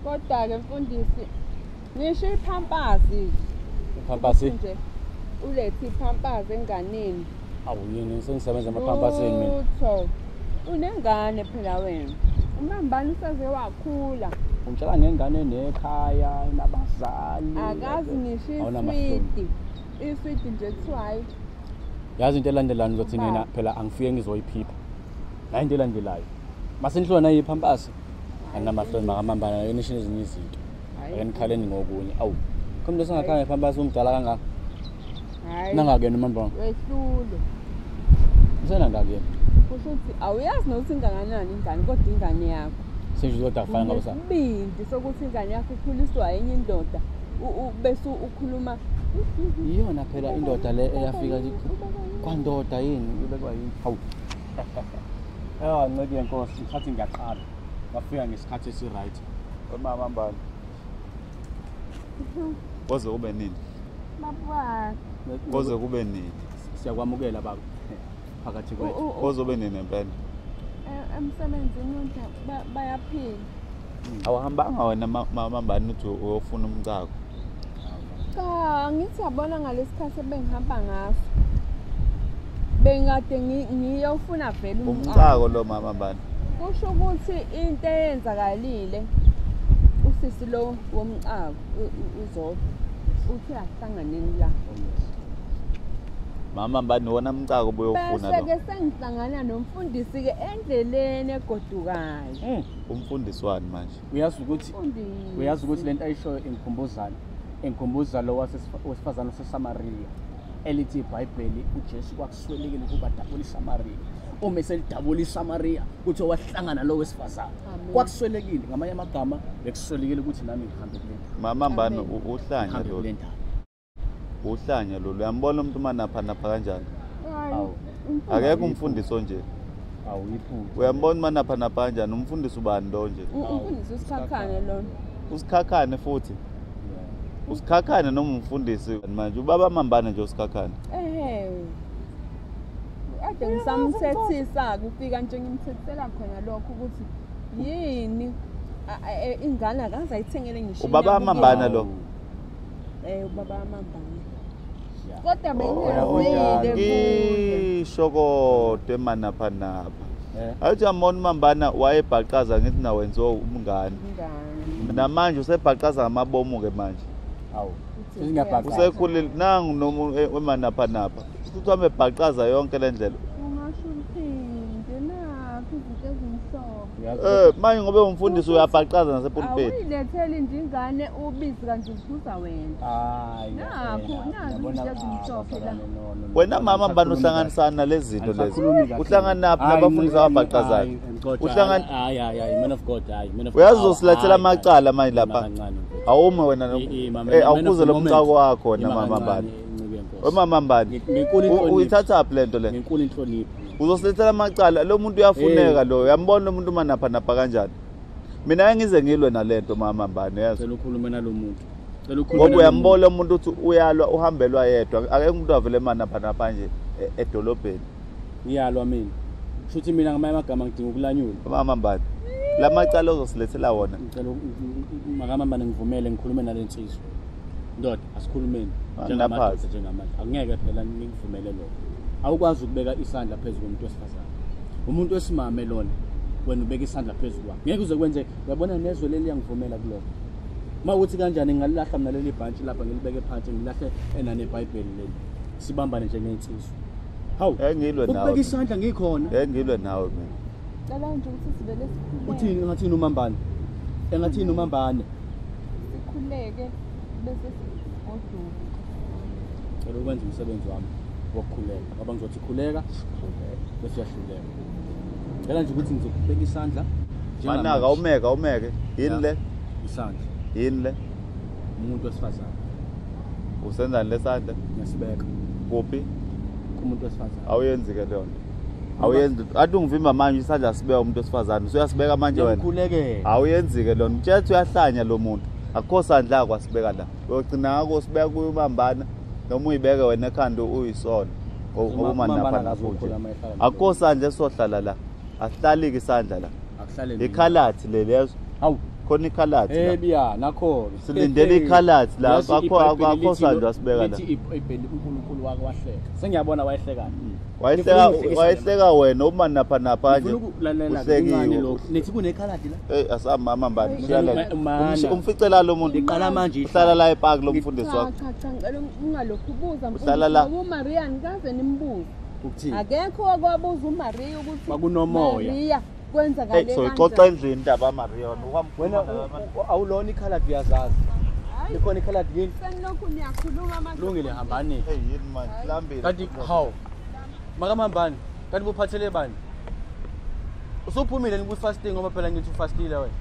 Kodwa-ke mfundisi, ngisho iphampasi. Iphampasi? Nje ulethe iphampasi enganeni. Awu yini sengisebenza amaphampasini mina. Lutho. Unengane phela wena. Umambani useze wakhula. Umtshela ngengane nekhaya, inabazali. Akazi ngisho iswiti. Iswiti nje kuthiwayo. Yazi into elandelayo ngizothi mina phela angifike ngizoyiphipha. La into elandelayo. Masenhlona yiphampasi. Anginamahloni makamambana yona isho ezinye izinto. Ayenikhaleni ngokunye. Awu. Kumbe sengakhanga iphampasi umdala kangaka. Hayi. Nangakena umambana. Wehlule. Usena ngakena. Kusho ukuthi awuyazi nokuthi inganganani ingane kodwa ingane yakho. Senje kodwa afana ngalosa. Ibindi sokuthi ingane yakho ikhuliswa enye indoda. Bese ukhuluma Iyona phela indoda le eyafika kwandoda yini ubekwa yini. Hawu. Ncedi yenkosi, ngikhathi ngiyaqala. Bafika ngesikhathi esi-right. Mama mbani. Koze kube nini? baba. Koze kube nini? Siyakwamukela baba. Phakathi kwethu. Koze kube nini empela? Emsebenzini wonke bayaphila. Awahambanga wena mama mbani uthi uyofuna umcako. Cha, ngithi yabona ngalesikhathi ebengihamba ngaso. Bengade ngiyofuna vele umcako lo mama mbani. Kusho ukuthi into eyenzakalile usisi lo womcako uzodwa uthi ahlanganeni la. Mama mbani wona umcako obuyofuna lo. Bese ke sengihlangana nomfundisi ke endleleni egodukayo. Umfundisi wani manje? Uyazi ukuthi lento ayisho engikhumbuza lo wesifazana waseSamaria. Elithi iBhayibheli uJesu kwakuswelekile ukuba dabula iSamaria. Uma eselidabula iSamaria kuthi wahlangana lo wesifazana. Kwakuswelekile ngamanye amagama bekuswelekile ukuthi nami ngihambe kule. Mama mbani uhlanya lo. Uhlanya lo. Uyambona umuntu manapha kanjani? Awu. Akekho umfundisi onje. Awu iphupho. Uyambona manapha kanjani? Umfundisi ubani lo nje? Umfundisi usikhakhane lo. Usikhakhane futhi. Usikhakhane noma umfundisi manje ubaba mambane nje usikhakhane. Ade ngisamthethisa kufika nje ngimthethela khona lokho ukuthi yini ingane akazayithengele ngisho. Ubaba mambane lo. Ubaba mambane. Kodwa bengiyile ishokodo emanapha. Athi amona mambana wayebhaqaza ngithi na wenzo umngane. Namanje usebhaqaza ngamabomu ke manje. Awu. Singabhaqaza. Usekhulile nangu noma emanapha. Futhi wamebhaqaza yonke lendlela. Ungasho uphinde nakho izinto ezimhlophe. Manje ngobe umfundisi uyabhaqaza nasepulpit. Awuyilethele nje ingane ubizi kanti ukhuza wena. Hayi. Nakho izinto ezimhlophe la. Wena mama mbani uhlanganisana lezi zinto lezi. Uhlangana naphi nabafundisi ababhaqazayo? Uhlangana hayi man of God hayi. Uyazosilathela amacala manje lapha. Awume wena awukuze lo mcako wakho wena mama mbani. Mama mbani. Uyithatha phi lento le? Ngenkulu inhlonipho. Uzosilethela amacala lo muntu uyafuneka lo. Uyambona lo muntu manapha kanjani? Mina ngize ngilwe nalento mama mbani yazi. Cela ukhulume nalomuntu. Ngoba uyambona umuntu uthi uyalwa uhambelwa yedwa. Akekho umuntu avele manapha nje edolobheni. Ngiyalwa mina. Futhi mina ngamanye amagama ngidinga ukulanyula. Mama mbani. Lamacala ozosilethela wona. Ngicela makamambane ngivumele ngikhulume nalensizwe. Ndoda asikhulumeni njengamanje. Angeke phela ngikuvumele lokho. Awukwazi ukubeka isandla phezulu komuntu wesifazane. Umuntu wesimame lona wena ubeka isandla phezulu kwakhe. Ngeke uze kwenze uyabona nezwe leli yangivumela kuloko. Mawuthi kanjani ngalilahla mina leli bhantshi lapha ngilibeke phansi ngilahle enane iBhayibheli leli. Sibambane njengensizwe. Hawu. Ngilwe nawe. Ukubeka isandla ngikhona. Ngilwe nawe mina. Cela nje ukuthi sivele sikhuleke. Uthini ngathini umambane? Engathini umambane? Sikhuleke bese sigoduka. Cela ukwenza umsebenzi wami wokukhuleka. Ngoba ngizothi khuleka bese uyahluleka. Cela nje ukuthi ngizokubeka isandla. Manaka awumeke. Yini le? Isandla. Yini le? Umuntu wesifazane. Usenzani lesandla? Ngiyasibeka. Kuphi? Kumuntu wesifazane. Awuyenzi ke leyo nto. Awuyenzi. Athi ungivimba manje isandla sibeka umuntu wesifazane. Usuyasibeka manje wena. Ukhuleke. Awuyenzi ke leyo nto. Mthetho uyahlanya lo muntu. Akukho sandla kwasibeka la. Uyogcina ngako sibeka kuyibambana noma uyibeke wena ekhanda uyisona. Ngoba manapha futhi. Akukho sandla esohlala la. Asihlali ke isandla la. Akuhlale. Ikhalathi le lezo. Hawu. khona ikhalati la. Biya nakho Silindele ikhalati la akho sandwa sibeka la. Lithi iBheli uNkulunkulu wake wahleka. Sengiyabona wayehleka. Wayehleka wena uma napha nje. Ulalela kancane lokho. Nithi kunekhalati la. Asamama mbani. Shiyala. Umficela lo muntu. Iqala manje uhlala la ePark lo mfundisi wakho. Cha ngicela ungalokhu ubuza Uhlala la. uMaria nikaze nimbuze. Ukuthini? Akekho okwabuza uMaria ukuthi Kwakunomoya. Maria kwenzakale So ixoxa endlini indaba Marion Wena awulona ikhalati uyazazi. Likhona ikhalati yini? senilokhu niyakhuluma manje. Lungile hambani. yini man mhlambile. Kanti how? Makamambani. Kanti buphathele bani? Usuphumile niku fasting ngoba phela ngithi ufastile wena.